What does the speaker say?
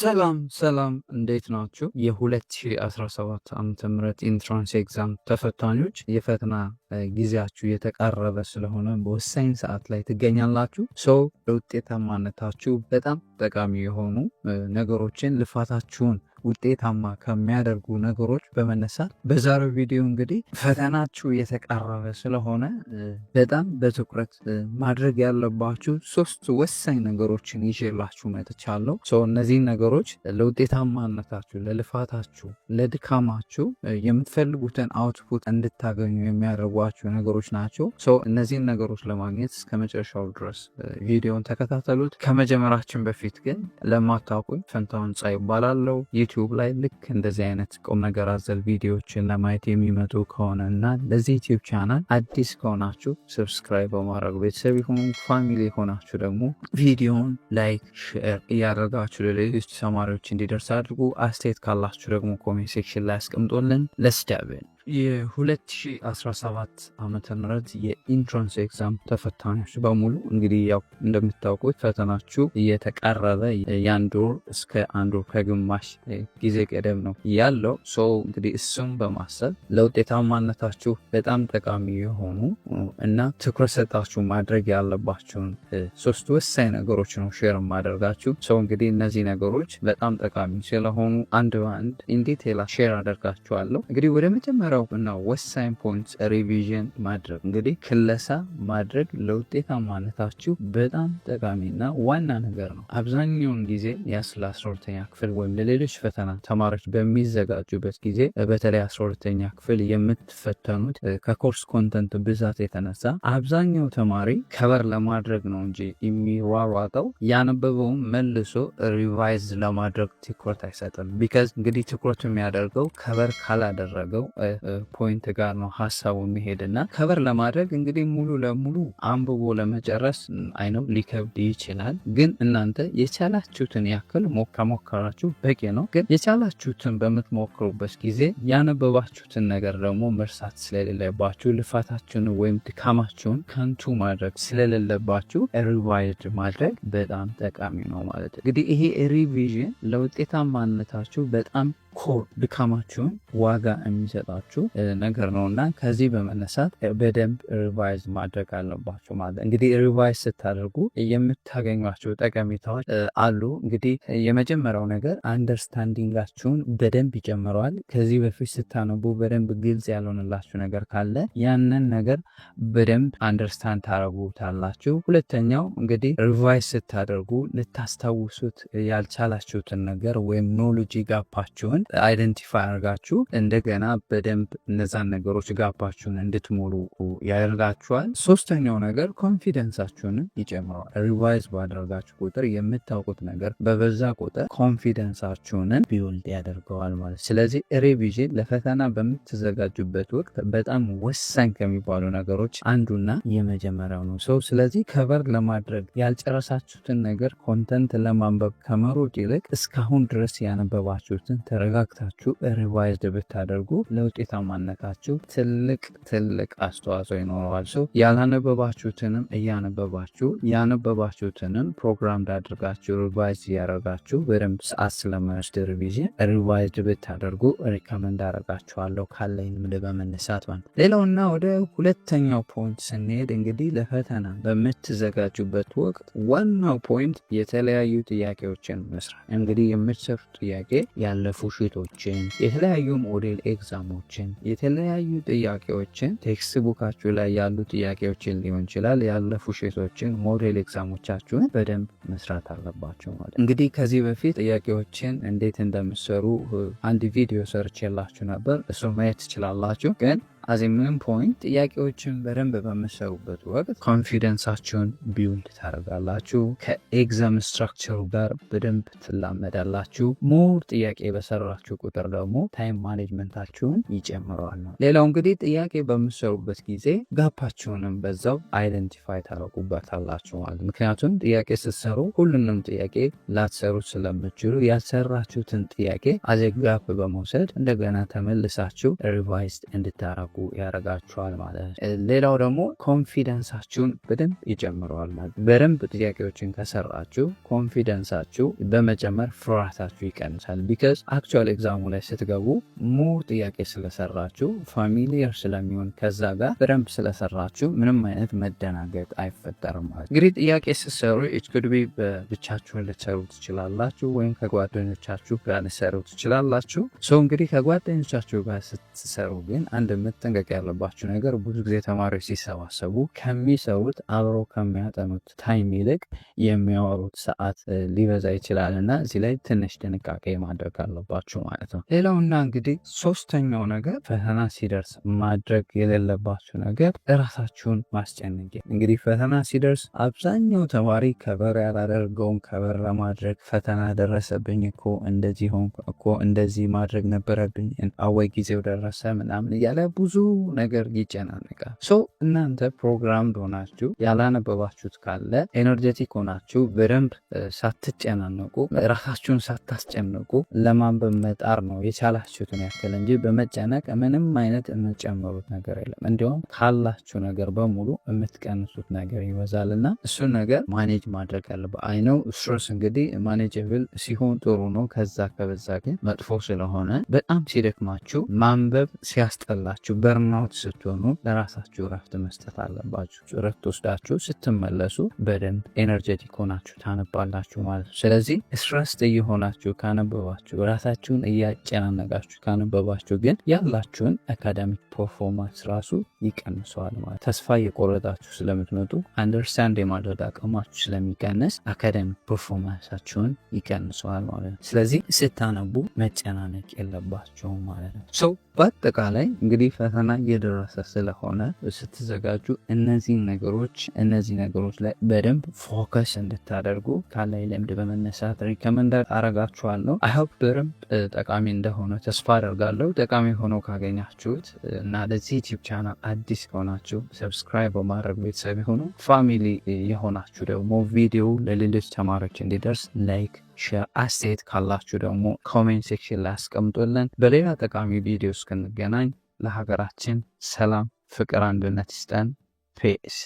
ሰላም እንዴት ናችሁ? የ2017 ዓመተ ምህረት ኢንትራንስ ኤግዛም ተፈታኞች የፈተና ጊዜያችሁ የተቃረበ ስለሆነ በወሳኝ ሰዓት ላይ ትገኛላችሁ። ለውጤታማነታችሁ በጣም ጠቃሚ የሆኑ ነገሮችን ልፋታችሁን ውጤታማ ከሚያደርጉ ነገሮች በመነሳት በዛሬው ቪዲዮ እንግዲህ ፈተናችሁ የተቃረበ ስለሆነ በጣም በትኩረት ማድረግ ያለባችሁ 3 ወሳኝ ነገሮችን ይዤላችሁ መጥቻለሁ። እነዚህን ነገሮች ለውጤታማነታችሁ፣ ለልፋታችሁ፣ ለድካማችሁ የምትፈልጉትን አውትፑት እንድታገኙ የሚያደርጓችሁ ነገሮች ናቸው። እነዚህን ነገሮች ለማግኘት እስከ መጨረሻው ድረስ ቪዲዮን ተከታተሉት። ከመጀመራችን በፊት ግን ለማታውቁኝ ፈንታሁን ጻይ ይባላለው። ዩቲዩብ ላይ ልክ እንደዚህ አይነት ቁም ነገር አዘል ቪዲዮዎችን ለማየት የሚመጡ ከሆነ እና ለዚህ ዩቲዩብ ቻናል አዲስ ከሆናችሁ ሰብስክራይብ በማድረግ ቤተሰብ የሆኑ ፋሚሊ የሆናችሁ ደግሞ ቪዲዮን ላይክ፣ ሼር እያደረጋችሁ ለሌሎች ተማሪዎች እንዲደርስ አድርጉ። አስተያየት ካላችሁ ደግሞ ኮሜንት ሴክሽን ላይ አስቀምጦልን ለስዳብን። የ2017 ዓመተ ምህረት የኢንትራንስ ኤግዛም ተፈታኞች በሙሉ እንግዲህ ያው እንደምታውቁት ፈተናችሁ እየተቃረበ የአንድ ወር እስከ አንድ ወር ከግማሽ ጊዜ ገደብ ነው ያለው። እንግዲህ እሱም በማሰብ ለውጤታማነታችሁ በጣም ጠቃሚ የሆኑ እና ትኩረት ሰጣችሁ ማድረግ ያለባችሁን 3 ወሳኝ ነገሮች ነው ሼር ማደርጋችሁ። እንግዲህ እነዚህ ነገሮች በጣም ጠቃሚ ስለሆኑ አንድ በአንድ ኢንዲቴል ሼር አደርጋችኋለሁ። እንግዲህ ወደ መጀመሪያ እና ወሳኝ ፖይንት ሪቪዥን ማድረግ እንግዲህ ክለሳ ማድረግ ለውጤታማነታችሁ በጣም ጠቃሚና ዋና ነገር ነው። አብዛኛውን ጊዜ የአስራ 12ኛ ክፍል ወይም ለሌሎች ፈተና ተማሪዎች በሚዘጋጁበት ጊዜ በተለይ 12ኛ ክፍል የምትፈተኑት ከኮርስ ኮንተንት ብዛት የተነሳ አብዛኛው ተማሪ ከበር ለማድረግ ነው እንጂ የሚሯሯጠው ያነበበውን መልሶ ሪቫይዝ ለማድረግ ትኩረት አይሰጥም። ቢካዝ እንግዲህ ትኩረቱ የሚያደርገው ከበር ካላደረገው ፖይንት ጋር ነው ሀሳቡ የሚሄድና ከበር ለማድረግ እንግዲህ ሙሉ ለሙሉ አንብቦ ለመጨረስ አይነው ሊከብድ ይችላል። ግን እናንተ የቻላችሁትን ያክል ከሞከራችሁ በቂ ነው። ግን የቻላችሁትን በምትሞክሩበት ጊዜ ያነበባችሁትን ነገር ደግሞ መርሳት ስለሌለባችሁ፣ ልፋታችሁን ወይም ድካማችሁን ከንቱ ማድረግ ስለሌለባችሁ ሪቫይዝ ማድረግ በጣም ጠቃሚ ነው ማለት ነው። እንግዲህ ይሄ ሪቪዥን ለውጤታማነታችሁ በጣም ኮር ድካማችሁን ዋጋ የሚሰጣችሁ ነገር ነው እና ከዚህ በመነሳት በደንብ ሪቫይዝ ማድረግ አለባችሁ ማለት እንግዲህ ሪቫይዝ ስታደርጉ የምታገኟቸው ጠቀሜታዎች አሉ። እንግዲህ የመጀመሪያው ነገር አንደርስታንዲንጋችሁን በደንብ ይጨምረዋል። ከዚህ በፊት ስታነቡ በደንብ ግልጽ ያልሆነላችሁ ነገር ካለ ያንን ነገር በደንብ አንደርስታንድ ታረጉታላችሁ። ሁለተኛው እንግዲህ ሪቫይዝ ስታደርጉ ልታስታውሱት ያልቻላችሁትን ነገር ወይም ኖሎጂ ጋፓችሁን አይደንቲፋይ አድርጋችሁ እንደገና በደንብ እነዛን ነገሮች ጋባችሁን እንድትሞሉ ያደርጋችኋል። ሶስተኛው ነገር ኮንፊደንሳችሁንም ይጨምረዋል። ሪቫይዝ ባደረጋችሁ ቁጥር የምታውቁት ነገር በበዛ ቁጥር ኮንፊደንሳችሁንን ቢውልድ ያደርገዋል ማለት። ስለዚህ ሪቪዥን ለፈተና በምትዘጋጁበት ወቅት በጣም ወሳኝ ከሚባሉ ነገሮች አንዱና የመጀመሪያው ነው። ስለዚህ ከበር ለማድረግ ያልጨረሳችሁትን ነገር ኮንተንት ለማንበብ ከመሮጥ ይልቅ እስካሁን ድረስ ያነበባችሁትን ተረጋግታችሁ ሪቫይዝድ ብታደርጉ ለውጤታማነታችሁ ትልቅ አስተዋጽኦ ይኖረዋል። ያላነበባችሁትንም እያነበባችሁ ያነበባችሁትንም ፕሮግራም አድርጋችሁ ሪቫይዝ እያደረጋችሁ በደንብ ሰዓት ስለማይወስድ ሪቪዥን ሪቫይዝድ ብታደርጉ ሪከመንድ አደርጋችኋለሁ ካለኝ ልምድ በመነሳት ማለት። ሌላውና ወደ ሁለተኛው ፖይንት ስንሄድ እንግዲህ ለፈተና በምትዘጋጁበት ወቅት ዋናው ፖይንት የተለያዩ ጥያቄዎችን መስራት። እንግዲህ የምትሰሩት ጥያቄ ያለፉ ሽቶችን፣ የተለያዩ ሞዴል ኤግዛሞችን፣ የተለያዩ ጥያቄዎችን ቴክስት ቡካችሁ ላይ ያሉ ጥያቄዎችን ሊሆን ይችላል፣ ያለፉ ሽቶችን፣ ሞዴል ኤግዛሞቻችሁን በደንብ መስራት አለባቸው ማለት። እንግዲህ ከዚህ በፊት ጥያቄዎችን እንዴት እንደምሰሩ አንድ ቪዲዮ ሰርቼላችሁ ነበር። እሱ ማየት ትችላላችሁ። ግን ምንም ፖይንት ጥያቄዎችን በደንብ በምሰሩበት ወቅት ኮንፊደንሳችሁን ቢውልድ ታደርጋላችሁ። ከኤግዛም ስትራክቸሩ ጋር በደንብ ትላመዳላችሁ። ሞር ጥያቄ በሰራችሁ ቁጥር ደግሞ ታይም ማኔጅመንታችሁን ይጨምረዋል ነው። ሌላው እንግዲህ ጥያቄ በምሰሩበት ጊዜ ጋፓችሁንም በዛው አይደንቲፋይ ታደርጉበታላችሁ ማለት። ምክንያቱም ጥያቄ ስትሰሩ ሁሉንም ጥያቄ ላትሰሩት ስለምችሉ ያልሰራችሁትን ጥያቄ አዘ ጋፕ በመውሰድ እንደገና ተመልሳችሁ ሪቫይዝ እንድታረጉ እንድታውቁ ያደርጋችኋል ማለት ነው። ሌላው ደግሞ ኮንፊደንሳችሁን በደንብ ይጨምረዋል ማለት ነው። በደንብ ጥያቄዎችን ከሰራችሁ ኮንፊደንሳችሁ በመጨመር ፍርሃታችሁ ይቀንሳል። ቢካዝ አክቹዋል ኤግዛሙ ላይ ስትገቡ ሞር ጥያቄ ስለሰራችሁ ፋሚሊየር ስለሚሆን ከዛ ጋር በደንብ ስለሰራችሁ ምንም አይነት መደናገጥ አይፈጠርም ማለት ነው። እንግዲህ ጥያቄ ስትሰሩ ኢትኩድቢ ብቻችሁን ልትሰሩ ትችላላችሁ፣ ወይም ከጓደኞቻችሁ ጋር ልትሰሩ ትችላላችሁ። እንግዲህ ከጓደኞቻችሁ ጋር ስትሰሩ ግን አንድ መጠንቀቅ ያለባችሁ ነገር ብዙ ጊዜ ተማሪዎች ሲሰባሰቡ ከሚሰሩት አብረው ከሚያጠኑት ታይም ይልቅ የሚያወሩት ሰዓት ሊበዛ ይችላል እና እዚህ ላይ ትንሽ ጥንቃቄ ማድረግ አለባችሁ ማለት ነው። ሌላውና እንግዲህ ሶስተኛው ነገር ፈተና ሲደርስ ማድረግ የሌለባችሁ ነገር እራሳችሁን ማስጨነቅ። እንግዲህ ፈተና ሲደርስ አብዛኛው ተማሪ ከበር ያላደርገውም ከበር ለማድረግ ፈተና ደረሰብኝ እኮ እንደዚህ ሆንኩ እኮ እንደዚህ ማድረግ ነበረብኝ አወይ ጊዜው ደረሰ ምናምን እያለ ብዙ ነገር ይጨናነቃል። እናንተ ፕሮግራም ሆናችሁ ያላነበባችሁት ካለ ኤነርጀቲክ ሆናችሁ በደንብ ሳትጨናነቁ ራሳችሁን ሳታስጨንቁ ለማንበብ መጣር ነው የቻላችሁትን ያክል እንጂ በመጨነቅ ምንም አይነት የምትጨምሩት ነገር የለም። እንዲሁም ካላችሁ ነገር በሙሉ የምትቀንሱት ነገር ይበዛልና እሱን ነገር ማኔጅ ማድረግ አለበት። አይነው ስትረስ እንግዲህ ማኔጅብል ሲሆን ጥሩ ነው። ከዛ ከበዛ ግን መጥፎ ስለሆነ በጣም ሲደክማችሁ ማንበብ ሲያስጠላችሁ በርናውት ስትሆኑ ለራሳችሁ ረፍት መስጠት አለባችሁ። ረፍት ወስዳችሁ ስትመለሱ በደንብ ኤነርጀቲክ ሆናችሁ ታነባላችሁ ማለት ነው። ስለዚህ ስትረስ እየሆናችሁ ካነበባችሁ፣ ራሳችሁን እያጨናነቃችሁ ካነበባችሁ ግን ያላችሁን አካዳሚክ ፐርፎርማንስ ራሱ ይቀንሰዋል ማለት። ተስፋ እየቆረጣችሁ ስለምትመጡ አንደርስታንድ የማድረግ አቅማችሁ ስለሚቀንስ አካዳሚክ ፐርፎርማንሳችሁን ይቀንሰዋል ማለት ነው። ስለዚህ ስታነቡ መጨናነቅ የለባችሁም ማለት ነው። በአጠቃላይ እንግዲህ ፈተና እየደረሰ ስለሆነ ስትዘጋጁ እነዚህ ነገሮች ላይ በደንብ ፎከስ እንድታደርጉ ካላይ ልምድ በመነሳት ሪከመንድ አረጋችኋለሁ። አይሆፕ በደንብ ጠቃሚ እንደሆነ ተስፋ አደርጋለሁ። ጠቃሚ ሆኖ ካገኛችሁት እና ለዚህ ዩቲዩብ ቻናል አዲስ ከሆናችሁ ሰብስክራይብ በማድረግ ቤተሰብ የሆኑ ፋሚሊ የሆናችሁ ደግሞ ቪዲዮ ለሌሎች ተማሪዎች እንዲደርስ ላይክ፣ ሼር፣ አስተያየት ካላችሁ ደግሞ ኮሜንት ሴክሽን ላይ አስቀምጡልን። በሌላ ጠቃሚ ቪዲዮ እስክንገናኝ ለሀገራችን ሰላም፣ ፍቅር፣ አንድነት ይስጠን። ፔስ